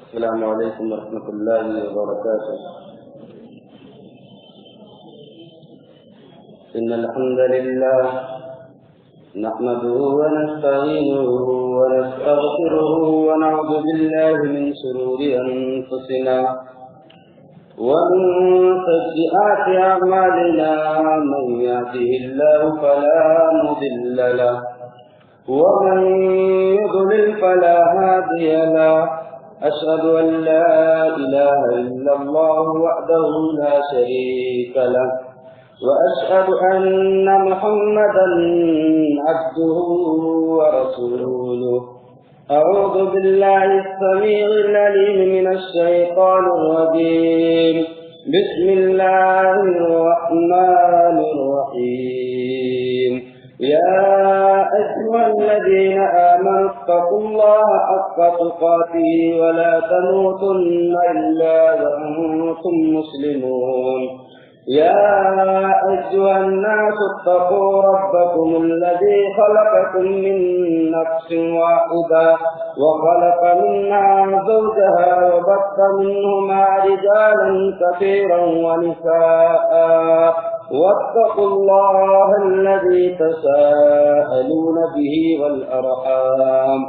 السلام علیکم ورحمۃ اللہ وبرکاتہ۔ ان الحمد للہ نحمده ونستعینه ونستغفره ونعوذ باللہ من شرور انفسنا ومن سیئات اعمالنا، من يهده الله فلا مضل له ومن يضلل فلا هادي له، أشهد أن لا إله إلا الله وحده لا شريك له، وأشهد أن محمدا عبده ورسوله۔ أعوذ بالله السميع العليم من الشيطان الرجيم، بسم الله الرحمن الرحيم۔ يا أيها الذين آمنوا اتقوا الله حق تقاته ولا تموتن إلا وأنتم مسلمون۔ يا أيها الناس اتقوا ربكم الذي خلقكم من نفس واحدة وخلق منها زوجها وبث منهما رجالا كثيرا ونساء، واتقوا الله الذي تساءلون به والأرحام،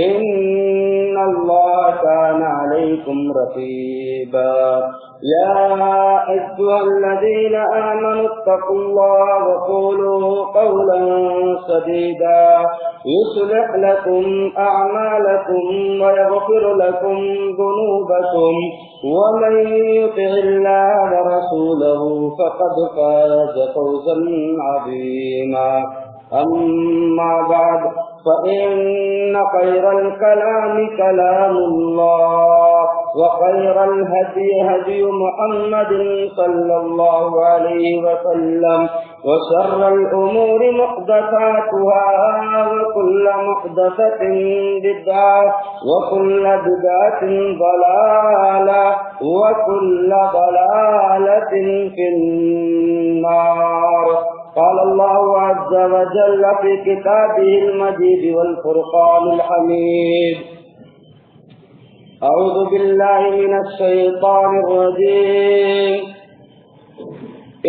إن الله كان عليكم رقيبا۔ يا أيها الذين آمنوا اتقوا الله وقولوا قولا سديدا يصلح لكم أعمالكم ويغفر لكم ذنوبكم، ومن يطع الله ورسوله فقد فاز فوزا عظيما۔ أما بعد، فإن خير الكلام كلام الله، وخير الهدي هدي محمد صلى الله عليه وسلم، وشر الأمور محدثاتها، وكل محدثة بدعة، وكل بدعة ضلالة، وكل ضلالة في النار۔ قال الله عز وجل في كتابه المجيد والفرقان الحميد: أعوذ بالله من الشيطان الرجيم،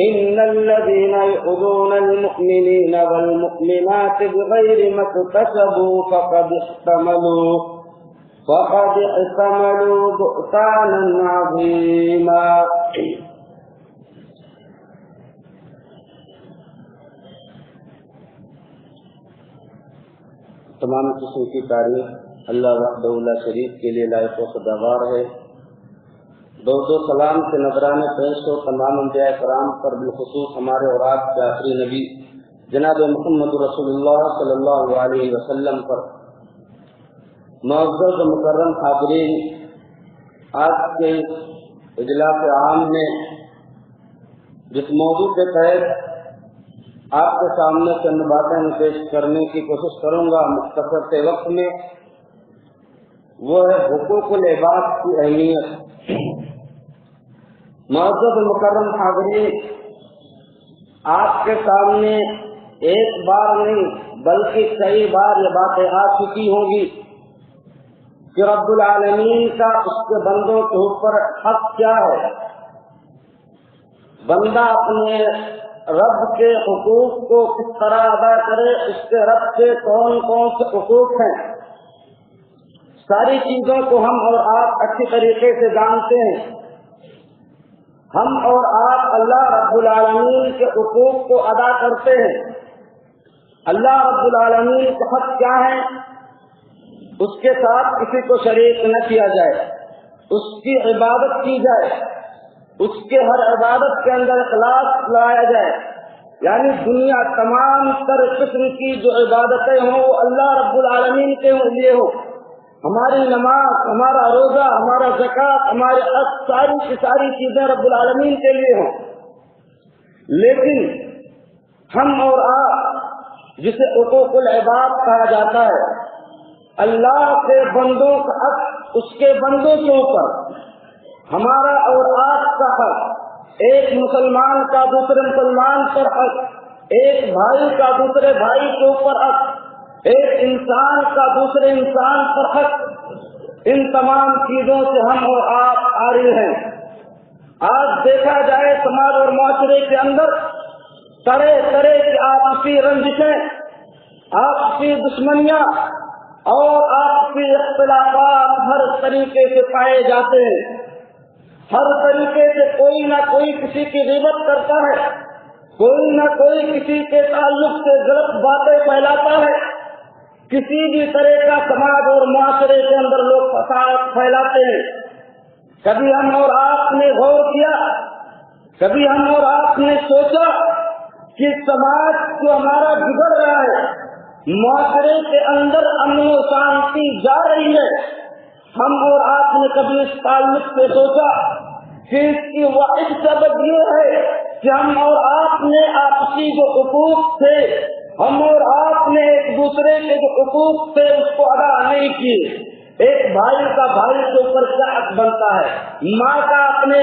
إن الذين يؤذون المؤمنين والمؤمنات بغير ما اكتسبوا فقد احتملوا بهتانا عظيما۔ تمام قسم کی تعریف اللہ وحدہ لا شریک کے لیے لائق و سزاوار ہے۔ درود و سلام سے نذرانے پیش ہو تمام انبیاء کرام پر، بالخصوص ہمارے اور آپ کے آخری نبی جناب محمد رسول اللہ صلی اللہ علیہ وسلم پر۔ معزز و مکرم حاضرین، آج کے اجلاس عام میں جس موضوع کے تحت آپ کے سامنے چند باتیں پیش کرنے کی کوشش کروں گا مختصر سے وقت میں، وہ ہے حقوق العباد کی اہمیت۔ معزز مکرم حاضرین، آپ کے سامنے ایک بار نہیں بلکہ کئی بار یہ باتیں آ چکی ہوں گی کہ رب العالمین کا اس کے بندوں کے اوپر حق کیا ہے، بندہ اپنے رب کے حقوق کو کس طرح ادا کرے، اس کے رب کے کون کون سے حقوق ہیں۔ ساری چیزوں کو ہم اور آپ اچھی طریقے سے جانتے ہیں۔ ہم اور آپ اللہ رب العالمین کے حقوق کو ادا کرتے ہیں۔ اللہ رب العالمین کے حق کیا ہے؟ اس کے ساتھ کسی کو شریک نہ کیا جائے، اس کی عبادت کی جائے، اس کے ہر عبادت کے اندر اخلاص لایا جائے، یعنی دنیا تمام تر قسم کی جو عبادتیں ہوں وہ اللہ رب العالمین کے لیے ہو۔ ہماری نماز، ہمارا روزہ، ہمارا زکوٰۃ، ہمارے حج، ساری کی ساری چیزیں رب العالمین کے لیے ہوں۔ لیکن ہم اور آپ جسے حقوق العباد کہا جاتا ہے، اللہ کے بندوں کا حق اس کے بندوں کے اوپر، ہمارا اور آپ کا حق، ایک مسلمان کا دوسرے مسلمان پر حق، ایک بھائی کا دوسرے بھائی کے اوپر حق، ایک انسان کا دوسرے انسان پر حق، इन तमाम चीजों से हम और आप आरी हैं। आज देखा जाए समाज और माशरे के अंदर तरह तरह की आपसी रंजिशें, आपसी दुश्मनियां और आपसी इख्तिलाफात हर तरीके से पाए जाते हैं। हर तरीके से कोई ना कोई किसी की ग़ीबत करता है, कोई ना कोई किसी के ताल्लुक से गलत बातें फैलाता है। किसी भी तरह का समाज और माशरे के अंदर लोग फसाद फैलाते हैं। कभी हम और आपने गौर किया, कभी हम और आपने सोचा कि समाज जो हमारा बिगड़ रहा है, माशरे के अंदर अमन और शांति जा रही है, हम और आपने कभी इस ताल्लुक से सोचा कि इसकी वाहिद सबब ये है कि हम और आपने आपसी जो हुकूक थे, हम और आपने एक दूसरे के जो हुकूक थे उसको अदा नहीं किए। एक भाई का भाई के ऊपर क्या हक बनता है, माँ का अपने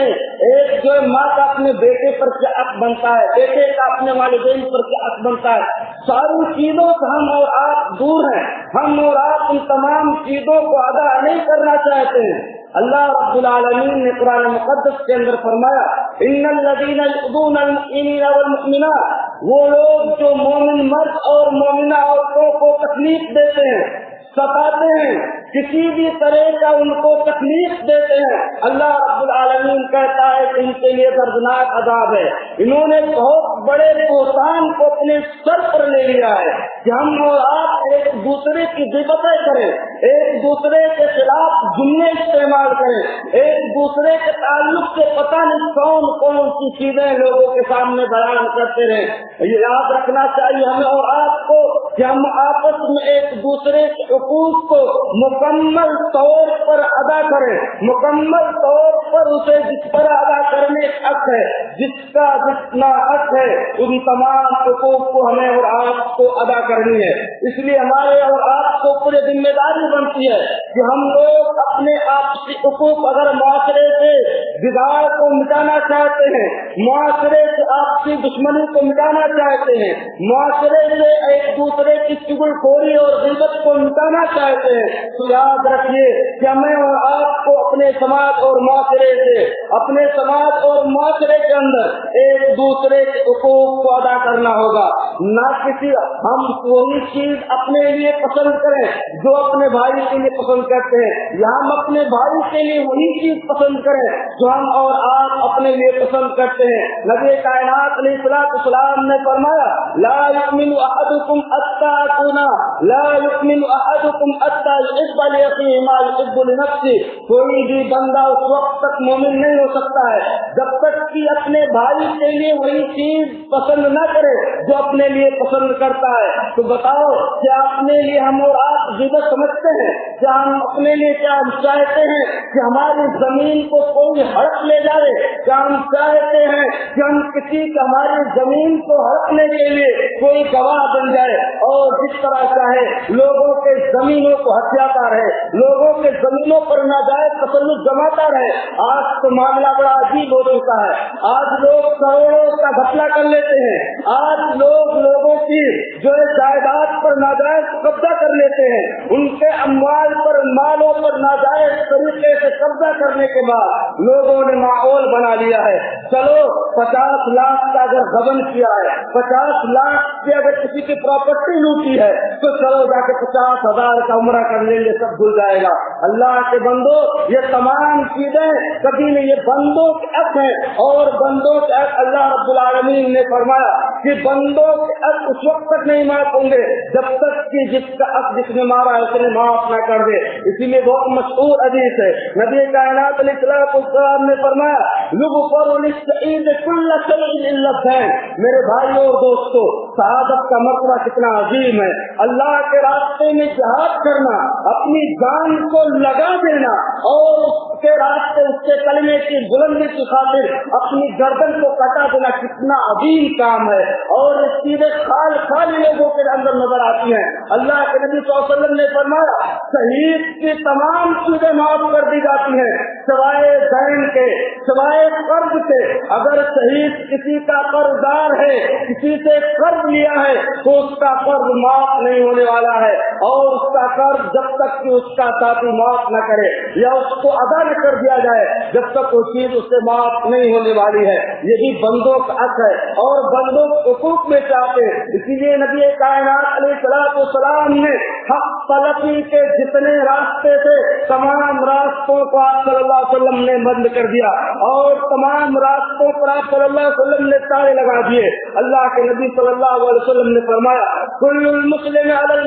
बेटे पर क्या हक बनता है, बेटे का अपने वालिदैन पर क्या हक बनता है, सारी चीजों से हम और आप दूर हैं। हम और आप उन तमाम चीजों को अदा नहीं करना चाहते हैं। अल्लाह रब्बुल आलमीन ने कुरान मुक़द्दस के अंदर फरमाया, इन्नल लज़ीना युज़ूनल मुमिनीना वल मुमिनात, वो लोग जो मोमिन मर्द और मोमिना औरतों को तकलीफ देते हैं, सताते हैं, किसी भी तरह का उनको तकलीफ देते हैं, अल्लाह रब्बुल आलमीन कहता है कि इनके लिए दर्दनाक अज़ाब है। इन्होंने बहुत बड़े बुहतान को अपने सर पर ले लिया है कि हम और आप एक दूसरे की ग़ीबतें करें, एक दूसरे के खिलाफ जुम्ले इस्तेमाल करें, एक दूसरे के ताल्लुक से पता नहीं कौन कौन सी चीजें लोगों के सामने बयान करते रहे। ये याद रखना चाहिए हमें और आपको कि हम आपस में एक दूसरे के हुकूक को मुकम्मल तौर पर अदा करें, मुकम्मल तौर पर उसे जिस पर अदा करने का हक है, जिसका जितना हक है, उन तमाम हुकूक को हमें और आपको अदा करनी है। इसलिए हमारे और आपको पूरी जिम्मेदारी बनती है कि हम लोग अपने आपसी हुकूक, अगर माशरे से बिगाड़ को मिटाना चाहते हैं, माशरे से आपसी दुश्मनी को मिटाना चाहते हैं, माशरे से एक दूसरे की चुगलखोरी और ग़ीबत को मिटाना चाहते हैं, तो याद रखिए कि हमें और आपको अपने समाज और माशरे से, अपने समाज और माशरे के अंदर एक दूसरे के हुकूक को अदा करना होगा। ना किसी हम वही चीज अपने लिए पसंद करें जो अपने भाई के लिए पसंद करते हैं, या हम अपने भाई के लिए वही चीज पसंद करें जो हम और आप अपने लिए पसंद करते हैं। नबी कायनात अलैहिस्सलाम ने फरमाया, ला युमिनु अहदुकुम हत्ता अकूना ला युमिनु अहदुकुम हत्ता युहिब्बा लिअखीहि मा युहिब्बु लिनफ्सिहि। कोई भी बंदा उस वक्त तक मोमिन नहीं हो सकता है जब तक कि अपने भाई के लिए वही चीज पसंद न करे जो अपने लिए पसंद करता है। तो बताओ, क्या अपने लिए हम और आप ग़ीबत समझते हैं? क्या हम अपने लिए क्या हम चाहते हैं कि हमारी जमीन को कोई हड़प ले जाए? क्या हम चाहते हैं कि हम किसी हमारी जमीन को हड़पने के लिए कोई गवाह बन जाए और जिस तरह चाहे लोगों के जमीनों को हथियाता रहे, लोगों के जमीनों पर नाजायज तसल्लुत जमाता रहे? आज तो मामला बड़ा अजीब हो चुका है। आज लोग करोड़ों का घपला कर लेते हैं, आज लोग लोगों की जो जायदाद पर नाजायज कब्जा कर लेते हैं, उनके अमवाल पर, मालों पर नाजायज तरीके से कब्जा करने के बाद लोगों ने माहौल बना लिया है। चलो 50 लाख का अगर गबन किया है, 50 लाख की अगर किसी की प्रॉपर्टी लूटी है, तो चलो जाके 50,000 का उम्रा कर लेंगे, सब भूल जाएगा। अल्लाह के बंदो, ये तमाम चीजें कभी नहीं, ये बंदों के हक है और बंदों के हक अल्लाह रब्बुल आलमीन ने फरमाया कि बंदों के हक उस वक्त तक नहीं माफ होंगे जब तक कि जिसका हक जिसने मारा है उसने माफ न कर दे। इसीलिए बहुत मशहूर हदीस है, नबी कायनात अलैहिस्सलाम ने फरमाया, युग़फ़रु लिश्शहीद कुल्लु शैइन इल्ला ज़ैन। मेरे भाइयों और दोस्तों, शहादत का मर्तबा कितना अजीम है। अल्लाह के रास्ते में जिहाद करना, अपनी जान को लगा देना और उसके रास्ते, उसके कलमे की बुलंदी की खातिर अपनी गर्दन को कटा देना कितना अजीम काम है। और सीधे खास खाल खाली लोगों के अंदर नजर आती हैं। अल्लाह के नबी सल्लल्लाहु अलैहि वसल्लम ने फरमाया शहीद की तमाम चीजें माफ कर दी जाती हैं सिवाय दैन के, सिवाय कर्ज के। अगर शहीद किसी का कर्जदार है, किसी से कर्ज लिया है तो उसका कर्ज माफ नहीं होने वाला है और उसका कर्ज जब तक कि उसका साथी माफ न करे या उसको अदा न कर दिया जाए जब तक वो चीज उससे माफ नहीं होने वाली है। ये भी बंदों का हक है और बंदों हुकूक में चाहते। इसीलिए नबी कायनात अलैहिस्सलाम ने हक तलबी के जितने रास्ते थे तमाम रास्तों को आप सल्लल्लाहु अलैहि वसल्लम ने बंद कर दिया और तमाम रास्तों पर आप सल्लल्लाहु अलैहि वसल्लम ने ताले लगा दिए। अल्लाह के नबी सल्लल्लाहु अलैहि वसल्लम ने फरमाया कुल्लुल मुस्लिम अलल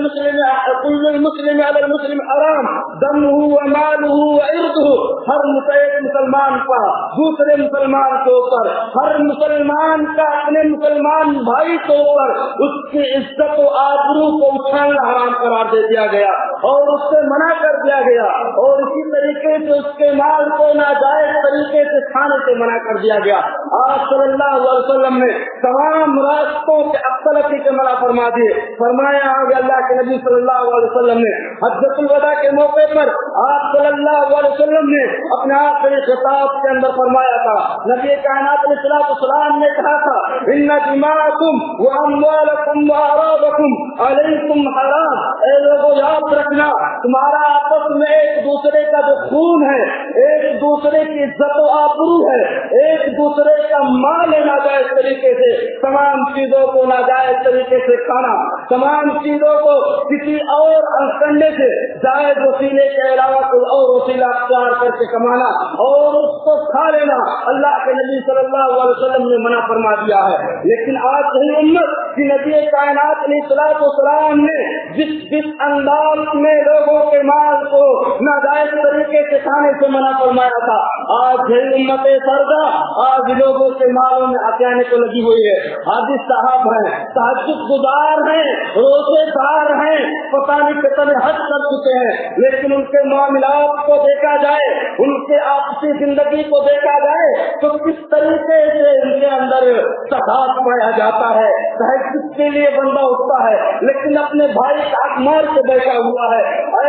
मुस्लिम हराम दमुहु व मालुहु व इर्दुहु। हर एक मुसलमान का दूसरे मुसलमान के ऊपर, हर मुसलमान का अपने मुसलमान भाई के ऊपर उसकी इज्जत व आबरू को उछालना हराम करार दे दिया गया और उससे मना कर दिया गया और इसी तरीके से उसके माल को नाजायज तरीके से खाने से मना कर दिया गया। आप सल्लल्लाहु अलैहि वसल्लम ने तमाम रास्तों के अक्सलती के मना फरमा दिए। फरमाया आगे अल्लाह के नबी सल्लल्लाहु अलैहि वसल्लम ने हज्जतुल वदा के मौके पर आप सल्लल्लाहु अलैहि वसल्लम ने अपने आखिरी खिताब के अंदर फरमाया था, नबी कायनात अलैहिस्सलाम ने कहा था इन्ना दिमाकुम व अमवालकुम व अरादकुम अलैकुम हराम। ऐ लोगों याद रखना तुम्हारा आपस में एक दूसरे का जो खून है, एक दूसरे की इज्जत व आबरू है, एक दूसरे का माल नाजायज तरीके से, तमाम चीजों को नाजायज तरीके से खाना, तमाम चीजों को किसी और करने से जायज वसीले के अलावा कोई और वसीला अख्तियार करके कमाना और उसको खा लेना अल्लाह के नबी सल्लल्लाहु अलैहि वसल्लम ने मना फरमा दिया है। लेकिन आज यही उम्मत की नबी कायनात अलैहिस्सलाम ने जिस अंदाज में लोगों के माल को नाजायज तरीके से खाने से मना फरमाया था, आज यही उम्मत सरदा आज लोगों के मालों में हथियाने को लगी हुई है। हाजिर साहब हैं, तहज्जुद गुजार हैं, रोजेदार हैं, पता नहीं कितने हद कर चुके हैं, लेकिन उनके मामलात को देखा जाए, उनके आपसी जिंदगी को देखा जाए तो किस तरीके से उनके अंदर सदात पाया जाता है। तहज्जुद के लिए बंदा उठता है लेकिन अपने भाई का हाथ मार के बैठा हुआ है।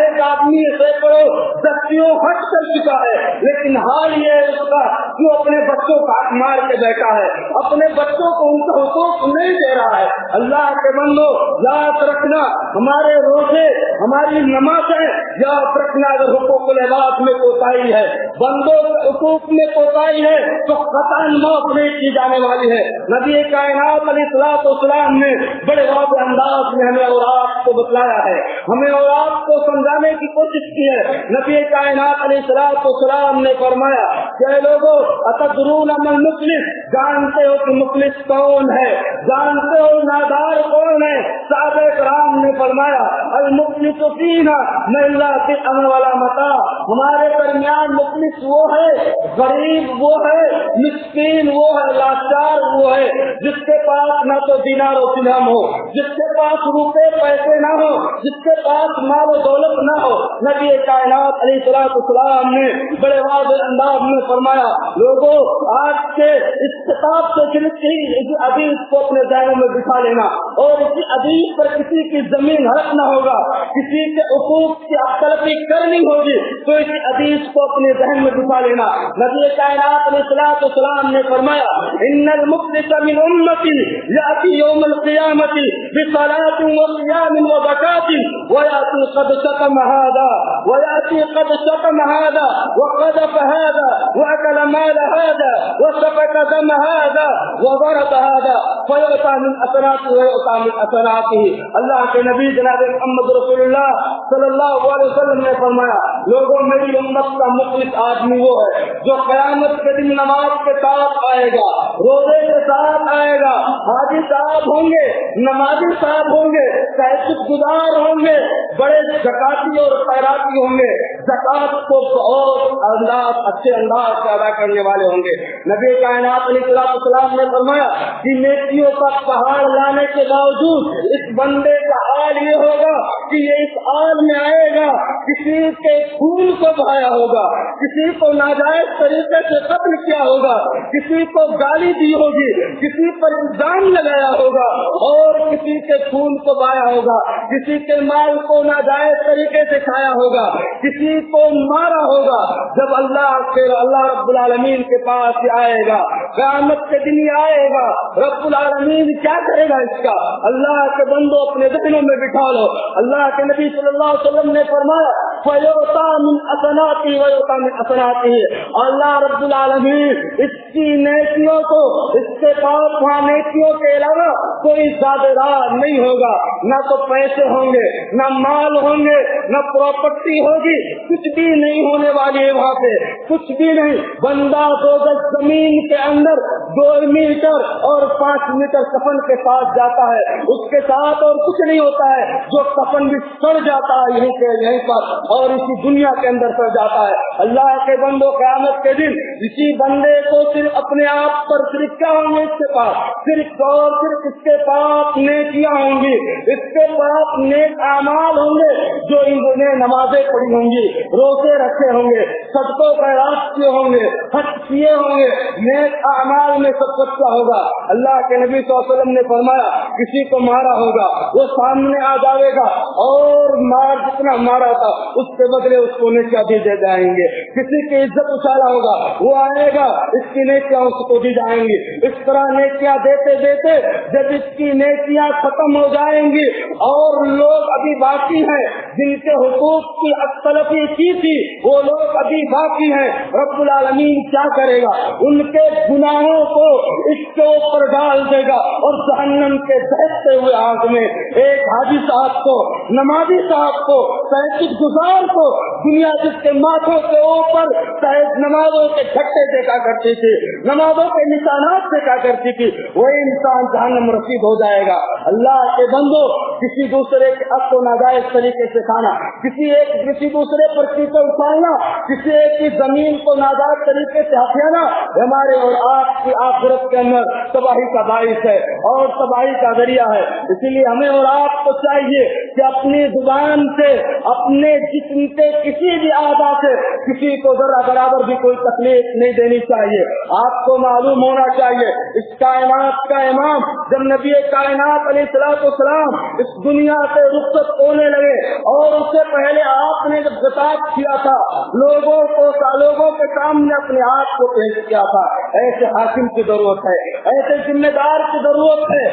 एक आदमी सैकड़ों दस्तियों हट कर चुका है लेकिन हाल ये है उसका जो अपने बच्चों का हाथ मार के बैठा है, अपने बच्चों को उनका हुकूक नहीं दे रहा है। अल्लाह के बंदो याद रखना हमारे रोजे, हमारी नमाज़ें, याद रखना अगर हुकूक लिबास में कोताही है, बंदों के हुकूक में कोताही है तो कतई मौत नहीं की जाने वाली है। नबी कायनात अलैहिस्सलाम ने बड़े वाज़ेह अंदाज में हमें और आपको बतलाया है, हमें और आपको समझाने की कोशिश की है। नबी कायनात अलैहिस्सलाम ने फरमाया कि लोगों अतदरून मन मुफलिस, जानते हो कि मुफलिस कौन है, जानते हो नादार कौन है। साहबे कराम ने फरमाया अल मुफलिस फीना मन ला तिअन वला मता। हमारे दरमियान मुफलिस वो है, गरीब वो है, मिस्कीन वो है, लाचार वो है जिसके पास न तो दिनार और दिरहम हो, जिसके पास रुपए पैसे न हो, जिसके पास माल और दौलत न हो। नबी कायनात अलैहिस्सलाम ने बड़े वाज़ेह अंदाज में फरमाया लोगों आज के इस किताब से इस हदीस को अपने ज़हनों में बिठा लेना और इसी हदीस पर किसी की जमीन हड़प न होगा, किसी के हुकूक की तलबी करनी होगी तो इसी हदीस को अपने ज़हन में बिठा लेना। नबी कायनात अलैहिस्सलाम ने फरमाया इन्नल मुफ़लिस मिन उम्मती याती यौमल क़ियामती बिसलातिन व सियामिन व ज़कातिन व याती क़द शतम हादा व याती क़द शतम हादा व क़दफ हादा व अकल माल हादा व सफक दम हादा व ज़रब हादा फयुता मिन असनाति व युता मिन असनाति। अल्लाह के नबी जनाब मुहम्मद रसूलुल्लाह सल्लल्लाहु अलैहि वसल्लम ने फरमाया लोगों मेरी उम्मत का मुखलिस आदमी वो है जो क़यामत के दिन नमाज के साथ आएगा, रोजे के साथ आएगा, हाजी साहब होंगे, नमाजी साहब होंगे, तहज्जुद गुजार होंगे, बड़े ज़काती और खैराती होंगे, ज़कात को बहुत अच्छे अंदाज से अदा करने वाले होंगे। नबी कायनात अलैहिस्सलाम ने फरमाया कि नेकियों का पहाड़ लाने के बावजूद इस बंदे का हाल ये होगा कि ये इस हाल में आएगा किसी के खून को बहाया होगा, किसी को नाजायज तरीके से कत्ल किया होगा, किसी को गाली दी होगी, किसी पर इल्जाम लगाया होगा और किसी के खून को बहाया होगा, किसी के माल को नाजायज तरीके से खाया होगा, किसी को मारा होगा। जब अल्लाह रब्बुल आलमीन के पास आएगा, क़यामत के दिन आएगा, रब्बुल आलमीन क्या करेगा इसका? अल्लाह के बंदो अपने ज़हनों में बिठा लो। अल्लाह के नबी सल्लल्लाहु अलैहि वसल्लम ने फरमाया फयुता मिन असनाती वयुता मिन असनाती, अल्लाह रब्बुल आलमीन इसकी नेकियों को, इसके पास वहाँ नेकियों के अलावा कोई ज़ादेदार नहीं होगा, न तो पैसे होंगे, न माल होंगे, न प्रॉपर्टी होगी, कुछ भी नहीं होने वाली है वहाँ पे, कुछ भी नहीं। बंदा 2 गज जमीन के अंदर 2 मीटर और 5 मीटर कफन के साथ जाता है, उसके साथ और कुछ नहीं होता है, जो कफन भी सड़ जाता है यहीं पर और इसी दुनिया के अंदर सड़ जाता है। अल्लाह के बंदो क़यामत के दिन इसी बंदे को सिर्फ अपने आप पर सिर्फ क्या होंगे, इसके पास सिर्फ और सिर्फ इसके पास नेकियां होंगी, इसके पास नेक आमाल होंगे, जो इन्होंने नमाजें पढ़ी होंगी, रोजे रखे होंगे, सदकों खैरात किए होंगे, हज किए होंगे, नेक आमाल में सब सच्चा होगा। अल्लाह के नबी सल्लल्लाहु अलैहि वसल्लम ने फरमाया किसी को मारा होगा, वो सामने आ जाएगा और मार जितना मारा था उसके बदले उसको नेकियां दी जाएंगे। किसी की इज्जत उछाला होगा, वो आएगा, इसकी नेकियां उसको दी जाएंगी। इस तरह नेकियां देते देते जब इसकी नेकियां खत्म हो जाएंगी और लोग अभी बाकी हैं जिनके हुकूक की तलफी की थी, वो लोग अभी बाकी हैं, रब्बुल आलमीन क्या करेगा? उनके गुनाहों को इसके ऊपर डाल देगा और जहन्नम के दहकते हुए आग में एक हाजी साहब को, नमाजी साहब को, तहकीक गुजार को दुनिया जिसके माथों के ऊपर नमाजों के झट्टे देखा करती थी, नमाजों के निशानात देखा करती थी, वही इंसान जहन्नम रसीद हो जाएगा। अल्लाह के बंदो, किसी दूसरे के हक को नाजायज तरीके से खाना, किसी दूसरे पर कीचड़ उछालना, किसी एक की जमीन को नाजायज तरीके से हथियाना हमारे और आपकी आखिरत के अंदर तबाही का बाइस है और तबाही का जरिया है। इसीलिए हमें और आपको चाहिए कि अपनी जुबान से, अपने जिस्म के किसी भी आधा से किसी को जरा बराबर भी कोई तकलीफ नहीं देनी चाहिए। आपको मालूम होना चाहिए इस कायनात का इमाम जब नबी कायनात अलैहिस्सलाम इस दुनिया से रुखसत होने लगे और उससे पहले आपने जब खिताब किया था लोगों के सामने अपने आप को पेश किया था, ऐसे हाकिम की जरूरत है, ऐसे जिम्मेदार की जरूरत है,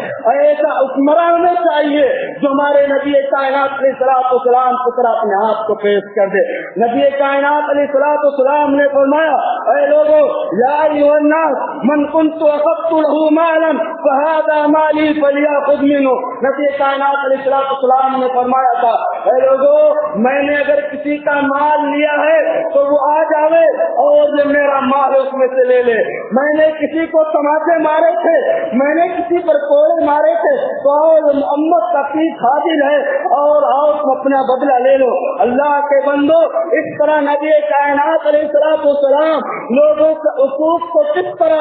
ऐसा हुक्मरान होना चाहिए जो हमारे नबी कायनात अलैहिस्सलाम की तरह अपने आप को पेश कर दे। नबी कायनात अलैहिस्सलाम ने फरमाया, ऐ लोगों, या अय्युहन्नास मन कुन्तु अखज़्तु लहू मालन फहाज़ा माली फलियाख़ुज़ मिन्हु। नबी कायनात अलैहिस्सलाम ने फरमाया था, ऐ लोगों, मैंने अगर किसी का माल लिया है तो वो आ जावे और ये मेरा माल उसमें से ले ले। मैंने किसी को तमाचे मारे थे, मैंने किसी पर कोड़े मारे थे, तो मोहम्मद का पीठ हाजिर है और आओ तुम अपना बदला ले लो। अल्लाह के बंदो, इस तरह नबी कायनात अलैहिस्सलाम लोगों के हुकूक को किस तरह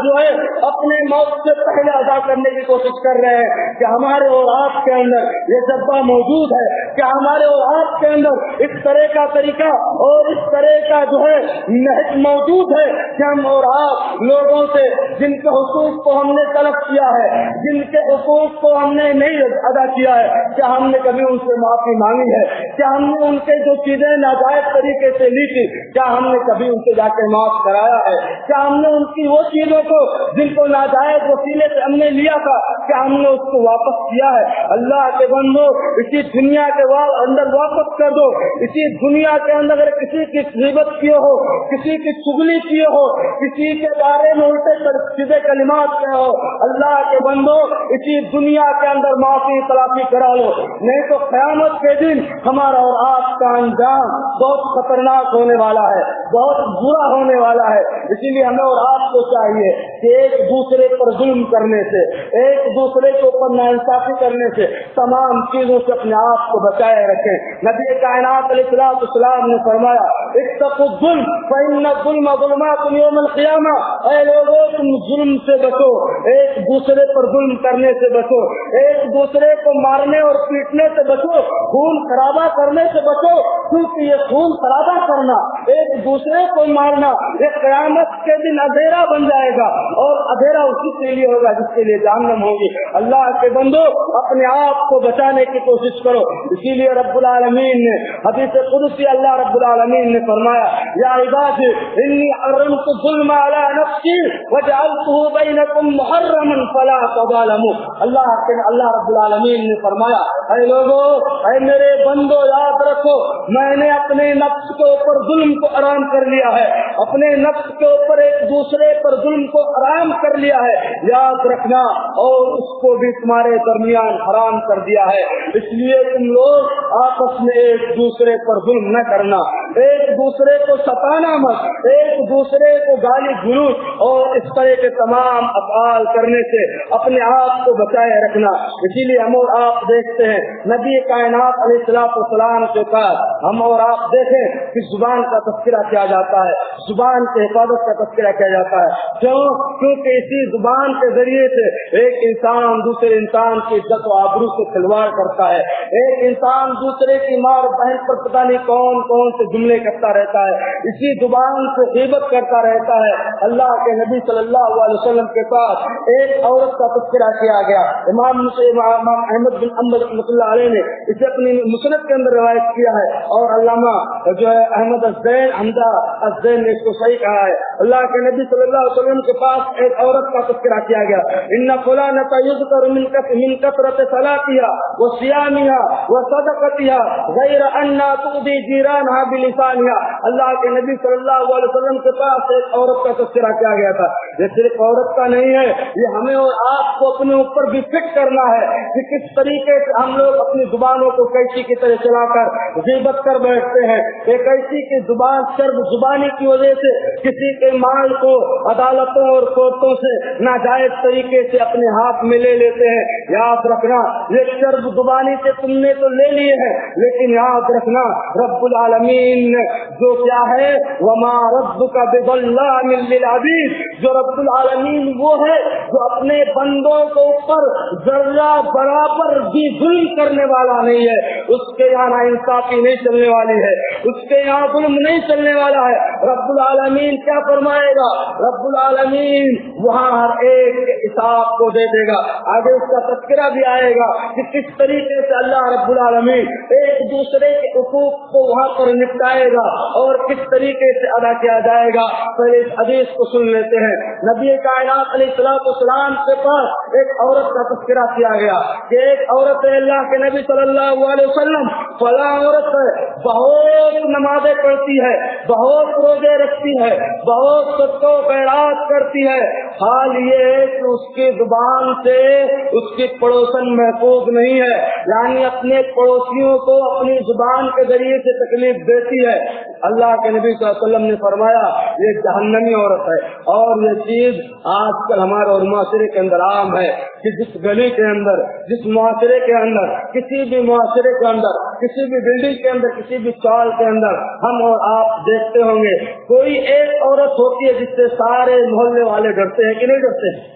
जो है अपने मौत से पहले अदा करने की कोशिश कर रहे हैं। कि हमारे और आपके अंदर ये जज्बा मौजूद है, कि हमारे और आपके अंदर इस तरह का तरीका और इस तरह का जो है नहज मौजूद है कि हम और आप लोगों से जिनके हुकूक को हमने तलब किया है, जिनके हुकूक को हमने नहीं अदा किया है, क्या हमने कभी उनसे माफी मांगी है? क्या हमने उनके जो चीजें नाजायज तरीके से ली थी, क्या हमने कभी उनसे जाके माफ कराया है? क्या हमने उनकी वो चीजों को जिनको नाजायज वसीले से हमने लिया था, क्या हमने उसको वापस किया है? अल्लाह के बंदो, इसी दुनिया के अंदर वापस कर दो। इसी दुनिया के अंदर अगर किसी की गीबत किए हो, किसी की चुगली किए हो, किसी के बारे में उल्टे सीधे कलिमात किए हो, अल्लाह के बंदो, इसी दुनिया के अंदर माफी तलाफी करा लो, नहीं तो क़यामत के दिन हमारा और आपका अंजाम बहुत खतरनाक होने वाला है, बहुत बुरा होने वाला है। इसीलिए हमें और आपको चाहिए कि एक दूसरे पर जुल्म करने से, एक दूसरे के ऊपर नाइंसाफी करने से, तमाम चीजों से अपने आप को बचाए रखें। नबी कायनात अलैहिस्सलाम ने फरमाया, इत्तक़ुज़्ज़ुल्म फ़इन्न ज़ुल्म ज़ुलुमातुन यौमल क़ियामा। ऐ लोगों, तुम जुल्म से बचो, एक दूसरे पर जुल्म करने से बचो, एक दूसरे को मारने और पीटने से बचो, खून खराबा करने से बचो, क्योंकि ये खून खराबा करना, एक दूसरे दूसरे को मारना ये क़यामत के दिन अंधेरा बन जाएगा, और अंधेरा उसी के लिए होगा जिसके लिए जहन्नम होगी। अल्लाह के बंदो, अपने आप को बचाने की कोशिश करो। इसीलिए रब्बुल आलमीन ने हदीस कुदसी अल्लाह रब्बुल आलमीन ने फरमाया, या इबादी इन्नी हर्रमतु ज़ुल्म अला नफ्सी वजअलतुहु बैनकुम मुहर्रमन फला तज़ालमू। अल्लाह रब्बुल आलमीन ने फरमाया, ऐ लोगो, ऐ मेरे बंदो, याद रखो मैंने अपने नफ्स के ऊपर जुल्म को हराम कर लिया है, अपने नफ्स के ऊपर एक दूसरे पर जुल्म को हराम कर लिया है, याद रखना, और उसको भी तुम्हारे दरमियान हराम कर दिया है। इसलिए तुम लोग आपस में एक दूसरे पर जुल्म न करना, एक दूसरे को सताना मत, एक दूसरे को गाली गलौज और इस तरह के तमाम अफ़आल करने से अपने आप को बचाए रखना। इसीलिए हम और आप देखते हैं नबी कायनात अलैहिस्सलाम के पास हम और आप देखें कि जुबान का तज़किरा किया जाता है, जुबान की हिफाजत का तज़किरा किया जाता है। क्यों? क्योंकि इसी जुबान के जरिए से एक इंसान दूसरे इंसान की इज्जत और आबरू से खिलवाड़ करता है, एक इंसान दूसरे की माँ और बहन पर पता नहीं कौन कौन से जुमले करता रहता है, इसी जुबान से गीबत करता रहता है। अल्लाह के नबी सल्लल्लाहु अलैहि वसल्लम के पास एक औरत का तज़किरा किया गया। इमाम अहमद बिन हम्बल रहमतुल्लाह अलैह ने इसे अपनी मुसनद के अंदर रवायत किया है, और अल्लामा जो है अहमद हमजा अज़्ज़ैन ने इसको सही कहा है। अल्लाह के नबी सल्लल्लाहु अलैहि वसल्लम के पास एक औरत का तज़किरा किया गया, इन्ना फुलानता युज़करु मिन कसरत सलातिहा व सियामिहा व सदक़तिहा गैर अन्ना तुदी जीरानहा बिलिसानिहा। अल्लाह के नबी सल्लल्लाहु अलैहि वसल्लम के पास एक औरत का तज़किरा किया गया था। ये सिर्फ औरत का नहीं है, ये हमें और आपको अपने ऊपर भी फिक्र करना है कि किस तरीके से हम लोग अपनी जुबानों को कैसी की तरह चलाकर गीबत कर बैठते हैं। एक ऐसी की जुबान शर्म जुबानी की वजह से किसी के माल को अदालतों और कोर्टों से नाजायज तरीके से अपने हाथ में ले लेते हैं। याद रखना, ये शर्म जुबानी से तुमने तो ले लिए हैं, लेकिन याद रखना रब्बुल आलमीन जो क्या है, वमा रब्बुका बिज़ल्लामिल लिल अबीद, जो रब्बुल आलमीन वो है जो अपने बंदों के ऊपर जर्रा बराबर भी जुल्म करने वाला नहीं है। उसके यहाँ नाइंसाफी नहीं चलने वाली है, उसके यहाँ जुल्म नहीं चलने वाला है। रब्बुल आलमीन क्या फरमाएगा? रब्बुल आलमीन वहाँ हर एक के हिसाब को दे देगा। आगे उसका तज़किरा भी आएगा कि किस तरीके से अल्लाह रब्बुल आलमीन एक दूसरे के हुकूक को वहाँ पर निपटाएगा और किस तरीके से अदा किया जाएगा। पहले इस हदीस को सुन लेते हैं। नबी कायनात अलैहिस्सलाम के पास एक औरत का तज़किरा किया गया कि एक औरत है, अल्लाह के नबी सल्लल्लाहु अलैहि वसल्लम, फला औरत है, बहुत नमाजें पढ़ती है, बहुत रोजे रखती है, बहुत सदका खैरात करती है, हाल ये है कि उसकी जुबान से उसकी पड़ोसन महफूज नहीं है, यानी अपने पड़ोसियों को अपनी जुबान के जरिए से तकलीफ देती है। अल्लाह के नबी सल्लल्लाहु अलैहि वसल्लम ने फरमाया ये जहन्नमी औरत है। और ये चीज आजकल हमारे और मुआशरे के अंदर आम है कि जिस गली के अंदर, जिस मुआशरे के अंदर, किसी भी मुआशरे के अंदर, किसी भी बिल्डिंग के अंदर, किसी भी चौल के अंदर हम और आप देखते होंगे कोई एक औरत होती है जिससे सारे मोहल्ले वाले डरते हैं कि नहीं डरते हैं?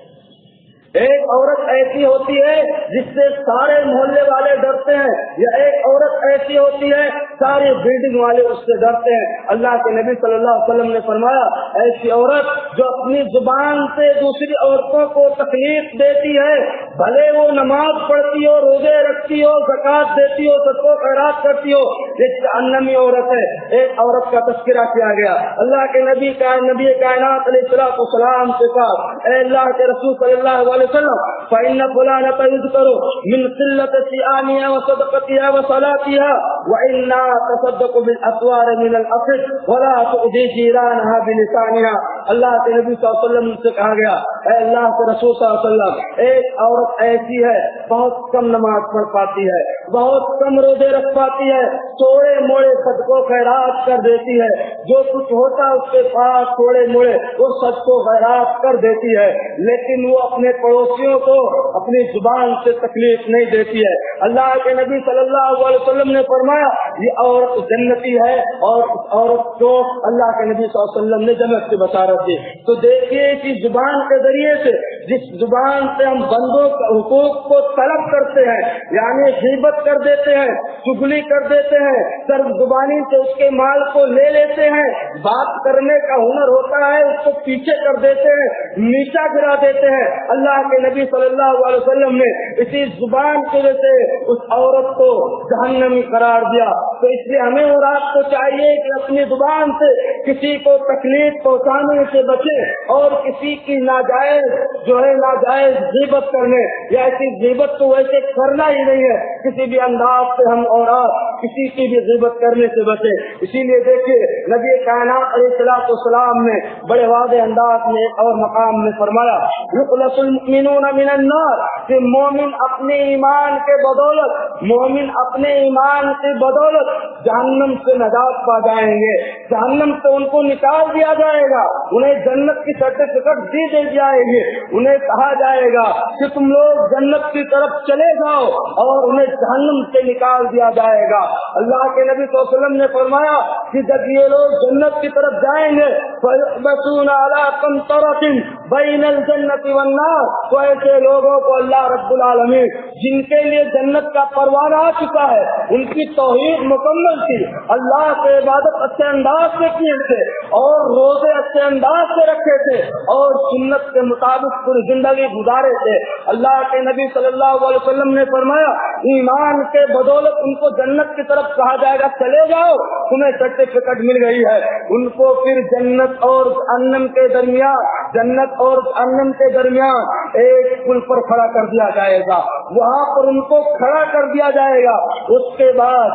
एक औरत ऐसी होती है जिससे सारे मोहल्ले वाले डरते हैं, या एक औरत ऐसी होती है सारे बिल्डिंग वाले उससे डरते हैं। अल्लाह के नबी सल्लल्लाहु अलैहि वसल्लम ने फरमाया ऐसी औरत जो अपनी जुबान से दूसरी औरतों को तकलीफ देती है, भले वो नमाज पढ़ती हो, रोजे रखती हो, ज़कात देती हो, सदका खैरात करती हो, ये जहन्नमी औरत है। एक औरत का तज़किरा किया गया। अल्लाह के नबी कायनात अलैहिस्सलाम के पास अल्लाह के रसूल सल्लल्लाहु अलैहि वसल्लम फ़इन्न फुलानता युज़करु मिन क़िल्लति सियानिहा व सदक़तिहा व सलातिहा व इन्ना तसद्दक़ु बिल अस्वार मिन अल अफ़िद व ला तु'ज़ी जीरानहा बिलिसानिहा। अल्लाह के नबी सल्लल्लाहु अलैहि वसल्लम से कहा गया, अल्लाह के रसूल सल्लल्लाहु अलैहि वसल्लम, एक औरत ऐसी है बहुत कम नमाज पढ़ पाती है, बहुत कम रोजे रख पाती है, थोड़े मोड़े सदको खैरात कर देती है, जो कुछ होता है उसके पास थोड़े मोड़े वो सदको खैरात कर देती है, लेकिन वो अपने पड़ोसियों को अपनी जुबान से तकलीफ नहीं देती है। अल्लाह के नबी सल्लल्लाहु अलैहि वसल्लम ने फरमाया ये औरत जन्नती है, और उस औरत को अल्लाह के नबी सल्लल्लाहु अलैहि वसल्लम ने जन्नत से बशारत दी। तो देखिए इसी जुबान के जरिए से जिस जुबान से हम बंदों के हुकूक को तलब करते हैं, यानी गीबत कर देते हैं, चुगली कर देते हैं, सर्व जुबानी से उसके माल को ले लेते हैं, बात करने का हुनर होता है उसको पीछे कर देते हैं, नीचा गिरा देते हैं। अल्लाह के नबी सल्लल्लाहु अलैहि वसल्लम ने इसी जुबान की वजह से उस औरत को जहन्नमी करार दिया। तो इसलिए हमें और आपको चाहिए कि अपनी जुबान से किसी को तकलीफ पहुंचाने से बचे और किसी की नाजायज नाजायज गीबत करने या ऐसी गीबत तो वैसे करना ही नहीं है, किसी भी अंदाज से हम और आप किसी की भी गीबत करने से बचे। इसीलिए देखिए नबी कायनात अलैहिस्सलाम ने बड़े वादे अंदाज में और मकाम में फरमाया, युक़लसुल मुमिनूना मिनन नार, कि मोमिन अपने ईमान के बदौलत, मोमिन अपने ईमान की बदौलत जहन्नम से नजात पा जाएंगे, जहन्नम से उनको निकाल दिया जाएगा, उन्हें जन्नत की सर्टिफिकेट दी जाएगी, उन्हें कहा जाएगा कि तुम लोग जन्नत की तरफ चले जाओ और उन्हें जहन्नम से निकाल दिया जाएगा। अल्लाह के नबी सल्लल्लाहु अलैहि वसल्लम ने फरमाया कि जब ये लोग जन्नत की तरफ जाएंगे फयबसूना अला कंतरतिन बैनल जन्नति वन नार, तो ऐसे लोगों को अल्लाह रब्बुल आलमीन जिनके लिए जन्नत का परवाना आ चुका है, उनकी तौहीद मुकम्मल थी, अल्लाह से इबादत अच्छे अंदाज से किए थे और रोजे अच्छे अंदाज से रखे थे और सुन्नत के मुताबिक पूरी जिंदगी गुजारे थे। अल्लाह के नबी सल्लल्लाहु अलैहि वसल्लम ने फरमाया ईमान के बदौलत उनको जन्नत की तरफ कहा जाएगा चले जाओ, तुम्हें सर्टिफिकेट मिल गई है। उनको फिर जन्नत और जहन्नम के दरमियान, जन्नत और जहन्नम के दरमियान एक पुल पर खड़ा कर दिया जाएगा, वहाँ पर उनको खड़ा कर दिया जाएगा। उसके बाद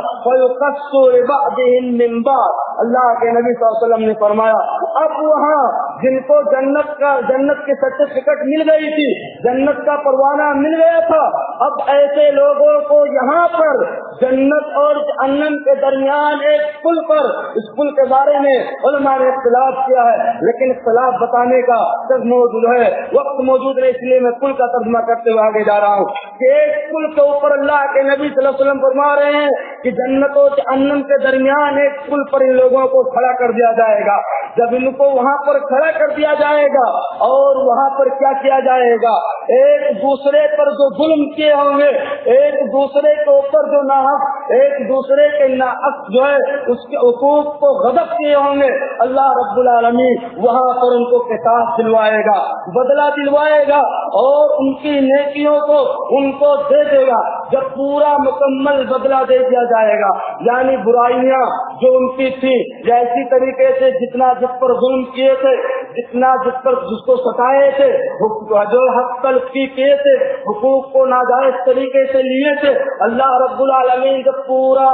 अल्लाह के नबी सल्लल्लाहु अलैहि वसल्लम ने फरमाया अब वहाँ जिनको जन्नत की सर्टिफिकेट मिल गई थी, जन्नत का परवाना मिल गया था, अब ऐसे लोगों को यहाँ पर जन्नत और जहन्नम के दरमियान एक पुल पर, इस पुल के बारे में उलमा ने इख्तिलाफ किया है, लेकिन इख्तिलाफ बताने का मौजूद है, वक्त मौजूद है, इसलिए मैं पुल का तर्जुमा करते हुए आगे जा रहा हूँ कि एक पुल के ऊपर अल्लाह के नबी सल्लल्लाहु अलैहि वसल्लम फरमा रहे हैं कि जन्नत और जहन्नम के दरमियान एक पुल पर इन लोगों को खड़ा कर दिया जाएगा। जब इनको वहाँ पर खड़ा कर दिया जाएगा और वहाँ पर क्या किया जाएगा, एक दूसरे पर जो जुल्म किए होंगे, एक दूसरे के ऊपर जो नाहक, एक दूसरे के नाहक जो है उसके हुकूक को गज़ब किए होंगे, अल्लाह रब्बुल आलमीन वहाँ पर उनको किताब दिलवाएगा, बदला दिलवाएगा और उनकी नेकियों को उनको दे देगा। जब पूरा मुकम्मल बदला दे दिया जाएगा, यानी बुराइयां जो उनकी थी, जैसी तरीके से जितना जिस पर जुल्म किए थे, जितना जिस पर जिसको सताए थे, जो हक तलफी किए थे, हुकूक को नाजायज तरीके से लिए थे, अल्लाह रब्बुल आलमीन जब पूरा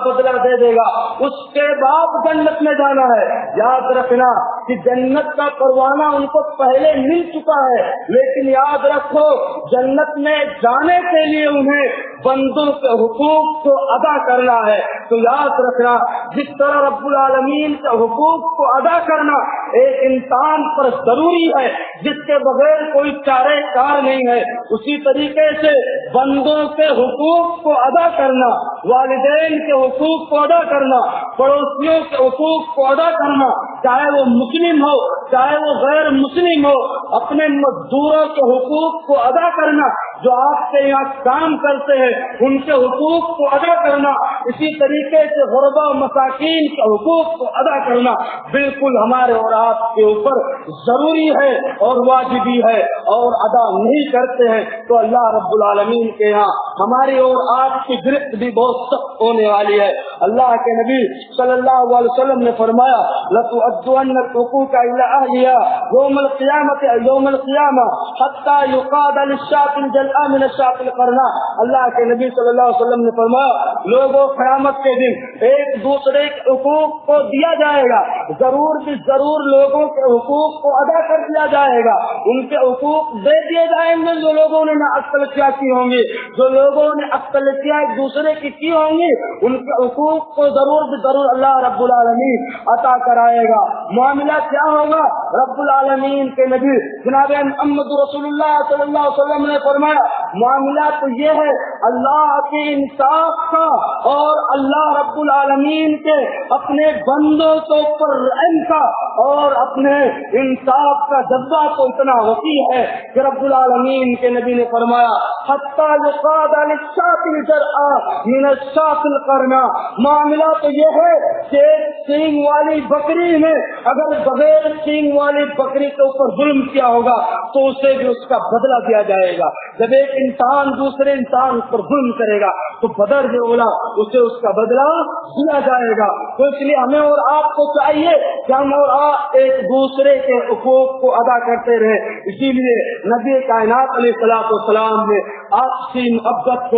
बदला दे देगा, उसके बाद जन्नत में जाना है। याद रखना कि जन्नत का परवाना उनको पहले मिल चुका है, लेकिन याद रखो जन्नत में जाने के लिए उन्हें बंदों के हुकूक को अदा करना है। तो याद रखना जिस तरह रब्बुल आलमीन के हुकूक को अदा करना एक इंसान पर जरूरी है, जिसके बगैर कोई चारे कार नहीं है, उसी तरीके से बंदों के हुकूक को अदा करना, वालिदैन के हुकूक को अदा करना, पड़ोसियों के हुकूक को अदा करना, चाहे वो मुस्लिम हो चाहे वो गैर मुस्लिम हो, अपने मजदूरों के हुकूक को अदा करना, जो आपके यहाँ काम करते हैं उनके हुकूक को अदा करना, इसी तरीके से गुरबा मसाकीन के हुकूक को अदा करना बिल्कुल हमारे और आपके ऊपर जरूरी है और वाजिबी है, और अदा नहीं करते हैं तो अल्लाह रब्बुल आलमीन के यहाँ हमारी और आपकी गिरफ्त भी बहुत सख्त होने वाली है। अल्लाह के नबी सल्लल्लाहु अलैहि वसल्लम ने फरमाया लतुअद्दुअन्नल हुकूक इला अहलिहा यौमल क़ियामा हत्ता युक़ाद लिश्शातिल जल्आ मिन अश्शातिल क़रना। अल्लाह के नबी सल्लल्लाहु अलैहि वसल्लम ने फरमाया लोगों क़यामत के दिन एक दूसरे के हुकूक को दिया जाएगा, जरूर लोगों के हुकूक को अदा कर दिया जाएगा, उनके हुकूक दे दिए जाएंगे जो लोगों ने अक्सलतियाँ की होंगी, जो लोगों ने अक्सलतियाँ एक दूसरे की होंगी, उनके हुकूक को जरूर अल्लाह रब्बुल आलमीन अता कराएगा। मामला क्या होगा, रब्बुल आलमीन के नबी जनाब मुहम्मद रसूलुल्लाह सल्लल्लाहु अलैहि वसल्लम ने फरमाया मामला तो ये है اللہ کے انصاف کا اور اللہ رب العالمین کے اپنے بندوں کے اوپر رحم کا اور اپنے انصاف کا جذبہ تو اتنا وسیع ہے کہ رب العالمین کے نبی نے فرمایا حتی یقاد للشاة الجرأة من الشاة القرنة، معاملہ تو یہ ہے کہ سینگ والی بکری میں اگر بغیر سینگ والی بکری کے اوپر ظلم کیا ہوگا تو اسے بھی اس کا بدلہ دیا جائے گا. جب ایک انسان دوسرے انسان پر ظلم کرے گا تو بدر جو بولا اسے اس کا بدلہ دیا جائے گا. تو اس لیے ہمیں اور آپ کو چاہیے کہ ہم اور آپ ایک دوسرے کے حقوق کو ادا کرتے رہے. اسی لیے نبی کائنات علیہ الصلوۃ والسلام نے آپسی محبت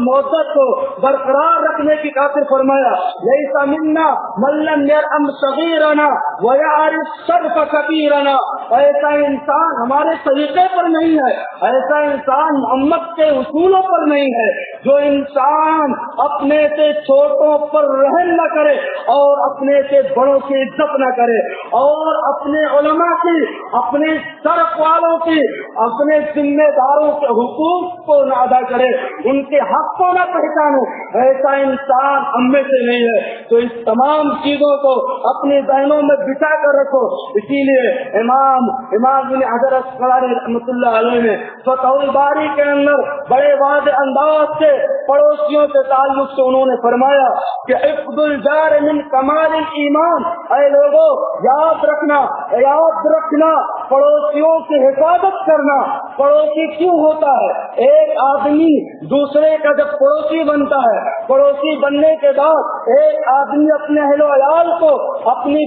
محبت کو برقرار رکھنے کی خاطر فرمایا لیس منا من لم یرحم صغیرنا ویعرف شرف کبیرنا. ایسا انسان ہمارے طریقے پر نہیں ہے، ایسا انسان محمد کے اصولوں پر نہیں ہے جو انسان اپنے سے چھوٹوں پر رحم نہ کرے اور اپنے سے بڑوں کی عزت نہ کرے اور اپنے علماء کی، اپنے شرف والوں کی، اپنے ذمہ داروں کے حقوق کو نہ ادا کرے، ان کے حق کو نہ پہچانے. ایسا انسان ہم میں سے نہیں ہے. تو اس تمام چیزوں کو اپنے ذہنوں میں بٹھا کر رکھو. اسی لیے امام بن حجر اسقلانی رحمۃ اللہ علیہ نے فتح الباری کے اندر بڑے واضح انداز سے پڑوسیوں کے تعلق سے انہوں نے فرمایا کہ حفظ الجار من کمال ایمان. اے لوگوں یاد رکھنا پڑوسیوں کی حفاظت کرنا. پڑوسی کیوں ہوتا ہے؟ ایک آدمی دوسرے کا جب پڑوسی بنتا ہے، پڑوسی بننے کے بعد ایک آدمی اپنے اہل و عیال کو، اپنے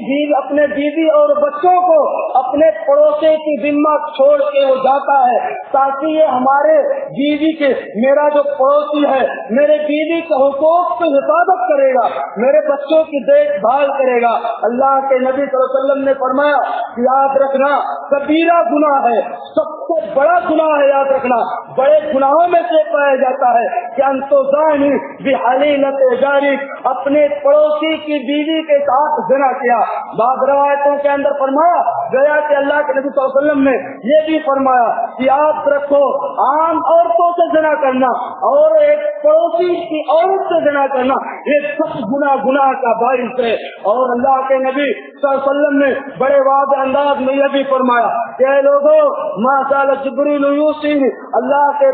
بیوی اور بچوں کو اپنے پڑوسی کی ذمہ چھوڑ کے وہ جاتا ہے تاکہ یہ ہمارے بیوی کے، میرا جو پڑوسی ہے میرے بیوی کے حقوق کی حفاظت کرے گا، میرے بچوں کی دیکھ بھال کرے گا. اللہ کے نبی صلی اللہ علیہ وسلم نے فرمایا یاد رکھنا کبیرہ گناہ ہے، سب سے بڑا گناہ ہے. یاد رکھنا بڑے گناہوں میں سے پایا جاتا ہے کہ انتظانی بحلیلت جارک، اپنے پڑوسی کی بیوی کے ساتھ زنا کیا. بعض روایتوں کے اندر فرمایا گیا کہ اللہ کے نبی صلی اللہ علیہ وسلم نے یہ بھی فرمایا کہ یاد رکھو عام عورتوں سے زنا کرنا اور ایک پڑوسی کی عورت سے زنا کرنا یہ سب گناہ کا باعث ہے. اور اللہ کے نبی صلی اللہ علیہ وسلم نے بڑے واضح انداز میں یہ بھی فرمایا کہ اے لوگوں ما زال جبریل یوصینی، اللہ کے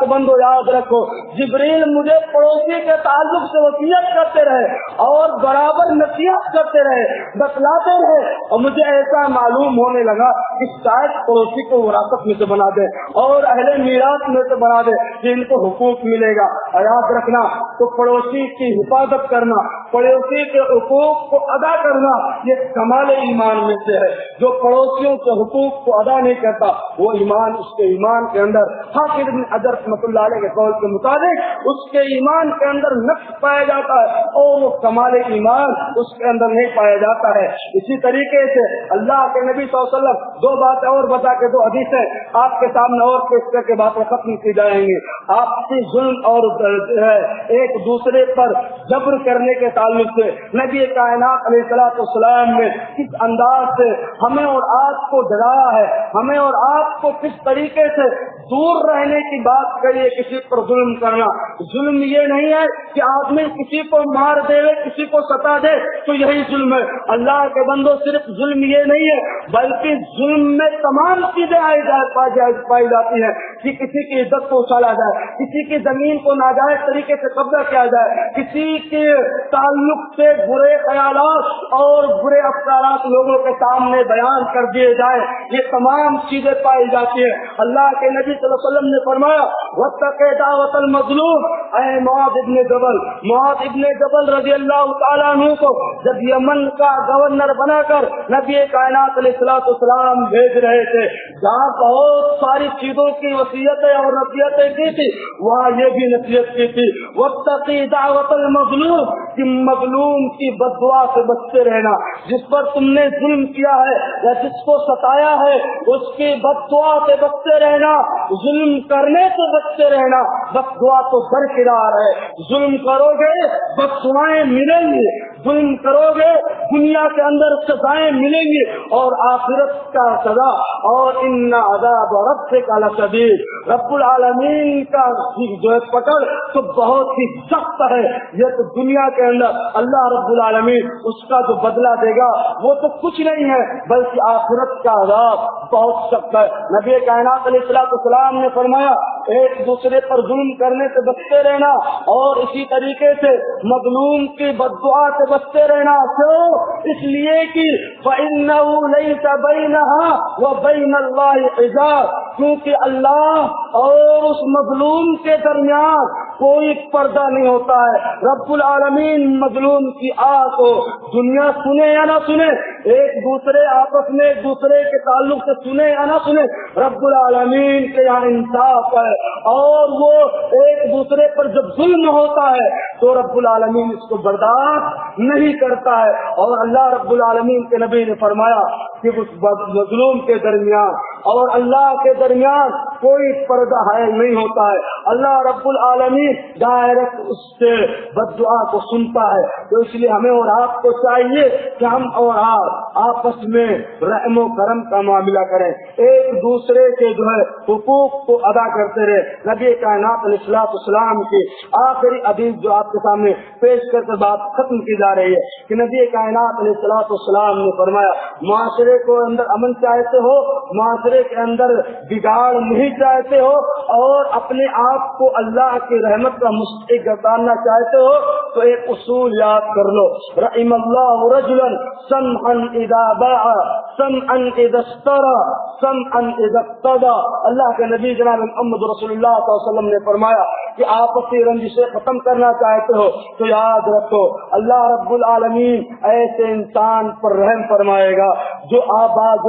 بندو یاد رکھو جبریل مجھے پڑوسی کے تعلق سے وصیت کرتے رہے اور برابر نصیحت کرتے رہے، بتلاتے رہے، اور مجھے ایسا معلوم ہونے لگا کہ شاید پڑوسی کو وراثت میں سے بنا دے اور اہل میراث میں سے بنا دے کہ ان کو حقوق ملے گا. یاد رکھنا تو پڑوسی کی حفاظت کرنا، پڑوسی کے حقوق کو ادا کرنا یہ کمال ایمان میں سے ہے. جو پڑوسیوں کے حقوق کو ادا نہیں کرتا وہ اس کے ایمان کے اندر حافظ بن حجر رحمۃ اللہ علیہ کے قول کے مطابق اس کے ایمان کے اندر نقص پایا جاتا ہے اور وہ کمال ایمان اس کے اندر نہیں پایا جاتا ہے. اسی طریقے سے اللہ کے نبی صلی اللہ علیہ وسلم دو باتیں اور بتا کے دو حدیثیں آپ کے سامنے اور پیش کر کے باتیں ختم کی جائیں گی. آپسی ظلم اور ایک دوسرے پر جبر کرنے کے تعلق سے نبی کائنات علیہ الصلوۃ والسلام نے کس انداز سے ہمیں اور آپ کو ڈرایا ہے، ہمیں اور آپ کو کس طریقے سے دور رہنے کی بات کریے. کسی پر ظلم کرنا، ظلم یہ نہیں ہے کہ آدمی کسی کو مار دے، کسی کو ستا دے تو یہی ظلم ہے. اللہ کے بندوں صرف ظلم یہ نہیں ہے بلکہ ظلم میں تمام چیزیں پائی جاتی ہیں کہ کسی کی عزت کو اچھالا جائے، کسی کی زمین کو ناجائز طریقے سے قبضہ کیا جائے، کسی کے تعلق سے برے خیالات اور برے افکارات لوگوں کے سامنے بیان کر دیے جائے، یہ تمام چیزیں پائی جاتی ہیں. اللہ کے نبی صلی اللہ علیہ وسلم نے فرمایا واتق دعوت المظلوم. اے معاذ ابن جبل رضی اللہ تعالیٰ عنہ کو جب یمن کا گورنر بنا کر نبی کائنات علیہ الصلوۃ والسلام بھیج رہے تھے، جہاں بہت ساری چیزوں کی وصیتیں اور نصیحتیں کی تھی وہاں یہ بھی نصیحت کی تھی واتق دعوت المظلوم، کہ مظلوم کی بددعا سے بچتے رہنا. جس پر تم نے ظلم کیا ہے یا جس کو ستایا ہے اس کی بددعا سے بچتے رہنا، ظلم کرنے سے بچتے رہنا. बददुआ तो दरकिनार है। जुल्म करोगे बददुआएं मिलेंगी, जुल्म करोगे दुनिया के अंदर सजाएं मिलेंगी और आखिरत का सजा और इन्ना अज़ाब रब्बिका लशदीद, रब्बुल आलमीन का जो है पकड़ तो बहुत ही सख्त है। ये तो दुनिया के अंदर अल्लाह रब्बुल आलमीन उसका जो बदला देगा वो तो कुछ नहीं है, बल्कि आखिरत का अज़ाब बहुत सख्त है। नबी कायनात अलैहिस्सलाम ने फरमाया एक दूसरे पर जुल्म करने से बचते रहना और इसी तरीके से मज़लूम की बद्दुआ से बचते रहना। क्यों? इसलिए कि फ़इन्नहु लैसा बैनहा व बैनल्लाहि हिजाब, क्योंकि अल्लाह और उस मज़लूम के दरमियान कोई पर्दा नहीं होता है। रब्बुल आलमीन मज़लूम की आह को दुनिया सुने या ना सुने, एक दूसरे आपस में एक दूसरे के ताल्लुक से सुने या ना सुने, रब्बुल आलमीन के यहाँ इंसाफ है और वो एक दूसरे पर जब जुल्म होता है तो रब्बुल आलमीन इसको बर्दाश्त नहीं करता है। और अल्लाह रब्बुल आलमीन के नबी ने फरमाया कि उस मज़लूम के दरमियान और अल्लाह के दरमियान कोई पर्दा हायल नहीं होता है। अल्लाह रब्बुल आलमीन डायरेक्ट उससे बद्दुआ को सुनता है। तो इसलिए हमें और आपको चाहिए कि हम और आप आपस में रहमो करम का मामला करें, एक दूसरे के जो है हुकूक को अदा करते रहे। नबी कायनात अलैहिस्सलाम की आखिरी हदीस जो आपके सामने पेश करके बात खत्म की जा रही है कि नबी कायनात अलैहिस्सलाम ने फरमाया माशरे को अंदर अमन चाहते हो, माशरे के अंदर बिगाड़ नहीं चाहते हो और अपने आप को अल्लाह की रहमत का मुस्तहिक गर्दानना चाहते हो तो एक उसूल याद कर लो, रहिमल्लाहु रजुलन समअन इदा बाअ समअन इदा इश्तरा समअन इदा इक्तदा। अल्लाह के नबी जनाब मुहम्मद रसूलुल्लाह सल्लल्लाहु अलैहि वसल्लम ने फरमाया कि आपसी रंजिशें खत्म करना चाहते हो तो याद रखो अल्लाह रब्बुल आलमीन ऐसे इंसान पर रहम फरमाएगा जो आबाद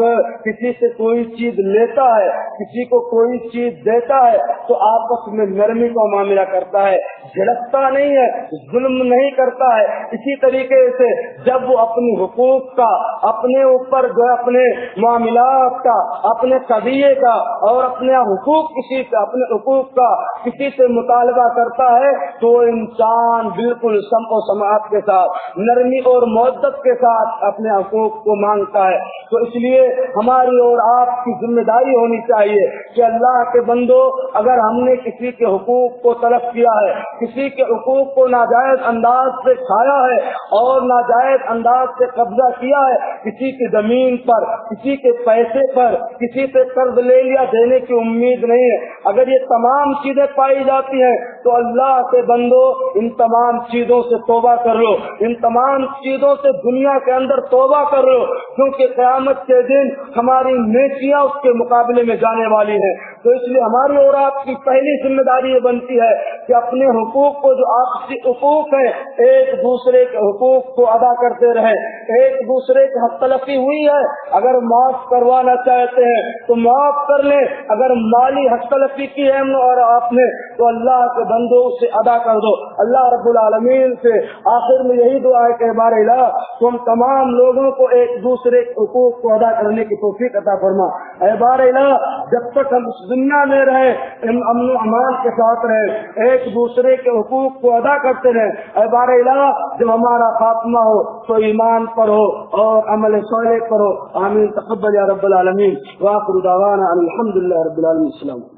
किसी से कोई चीज लेता है, किसी को कोई चीज देता है तो आपस में नरमी का मामला करता है, झड़कता नहीं है, जुल्म नहीं करता है। इसी तरीके से जब वो अपनी हुकूक का अपने ऊपर जो अपने मामलात का अपने कबिये का और अपने हुकूक किसी से अपने हुकूक का किसी से मुतालबा करता है तो इंसान बिल्कुल समओ समाअत के साथ नरमी और मोहब्बत के साथ अपने हुकूक को मांगता है। तो इसलिए हमारी और आपकी जिम्मेदारी होनी चाहिए कि अल्लाह के बंदो अगर हमने किसी के हुकूक को तलब किया है, किसी के हुकूक को नाजायज अंदाज से खाया है और नाजायज अंदाज से कब्जा किया है, किसी की जमीन पर, किसी के पैसे पर, किसी से कर्ज ले लिया, देने की उम्मीद नहीं है, अगर ये तमाम चीजें पाई जाती हैं तो अल्लाह के बंदो इन तमाम चीजों से तौबा कर लो, इन तमाम चीजों से दुनिया के अंदर तौबा कर लो, क्योंकि क़यामत के दिन हमारी नेकियां उसके मुकाबले में जाने वाली हैं। तो इसलिए हमारी और आपकी पहली जिम्मेदारी ये बनती है कि अपने हुकूक को जो आपसी हुकूक है एक दूसरे के हुकूक को अदा करते रहे। एक दूसरे की हक तलफी हुई है अगर माफ करवाना चाहते हैं तो माफ कर ले, अगर माली हक तलफी की है और आपने तो अल्लाह के बंदो से अदा कर दो। अल्लाह रब्बुल आलमीन से आखिर में यही दुआ है कि बारे इलाह तुम तमाम लोगों को एक दूसरे के हुकूक को अदा करने की तौफीक अता फरमा। ऐ बारे इलाह जब तक हम इस दुनिया में रहे अमन अमान के साथ रहे, एक दूसरे के हुकूक को अदा करते रहे। ऐ बारे इलाह जब हमारा खात्मा हो तो ईमान पर हो और अमल सालेह पर हो। आमीन तक़ब्बल या रब्बल आलमीन। व आखिरु दावाना अनिल हम्दुलिल्लाहि रब्बिल आलमीन।